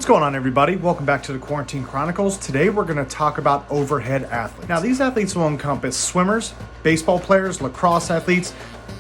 What's going on, everybody? Welcome back to the Quarantine Chronicles. Today we're going to talk about overhead athletes. Now, these athletes will encompass swimmers, baseball players, lacrosse athletes,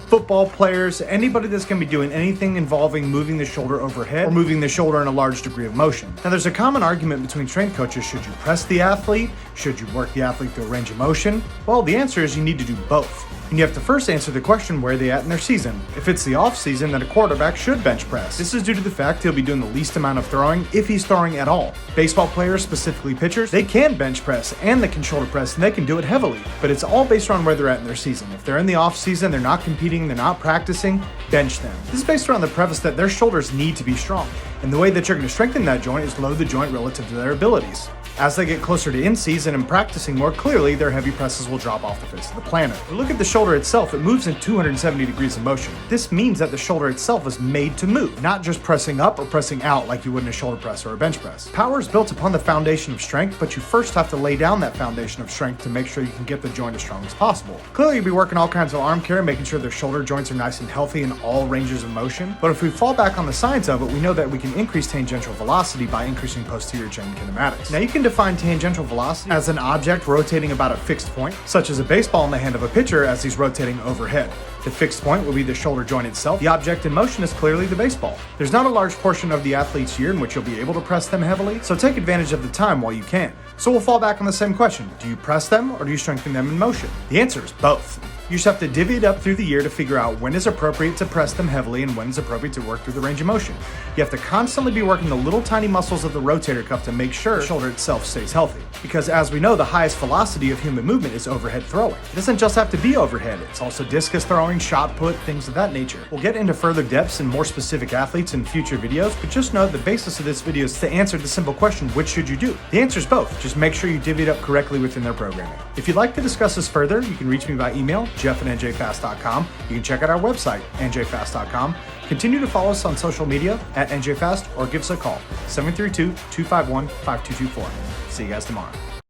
football players, anybody that's going to be doing anything involving moving the shoulder overhead or moving the shoulder in a large degree of motion. Now, there's a common argument between strength coaches. Should you press the athlete? Should you work the athlete through a range of motion? Well, the answer is you need to do both. And you have to first answer the question, where are they at in their season? If it's the off season, then a quarterback should bench press. This is due to the fact he'll be doing the least amount of throwing, if he's throwing at all. Baseball players, specifically pitchers, they can bench press and they can shoulder press, and they can do it heavily. But it's all based on where they're at in their season. If they're in the off season, they're not competing, they're not practicing, bench them. This is based around the premise that their shoulders need to be strong. And the way that you're going to strengthen that joint is load the joint relative to their abilities. As they get closer to in-season and practicing more clearly, their heavy presses will drop off the face of the planet. But look at the shoulder itself. It moves in 270 degrees of motion. This means that the shoulder itself is made to move, not just pressing up or pressing out like you would in a shoulder press or a bench press. Power is built upon the foundation of strength, but you first have to lay down that foundation of strength to make sure you can get the joint as strong as possible. Clearly, you'll be working all kinds of arm care, making sure their shoulder joints are nice and healthy in all ranges of motion. But if we fall back on the science of it, we know that we can increase tangential velocity by increasing posterior chain kinematics. Now, you can define tangential velocity as an object rotating about a fixed point, such as a baseball in the hand of a pitcher as he's rotating overhead. The fixed point will be the shoulder joint itself. The object in motion is clearly the baseball. There's not a large portion of the athlete's year in which you'll be able to press them heavily, so take advantage of the time while you can. So we'll fall back on the same question. Do you press them or do you strengthen them in motion? The answer is both. You just have to divvy it up through the year to figure out when is appropriate to press them heavily and when is appropriate to work through the range of motion. You have to constantly be working the little tiny muscles of the rotator cuff to make sure the shoulder itself stays healthy. Because as we know, the highest velocity of human movement is overhead throwing. It doesn't just have to be overhead, it's also discus throwing, shot put, things of that nature. We'll get into further depths and more specific athletes in future videos, but just know the basis of this video is to answer the simple question, which should you do? The answer is both. Just make sure you divvy it up correctly within their programming. If you'd like to discuss this further, you can reach me by email, jeff@njfast.com. You can check out our website, njfast.com. Continue to follow us on social media at njfast or give us a call, 732-251-5224. See you guys tomorrow.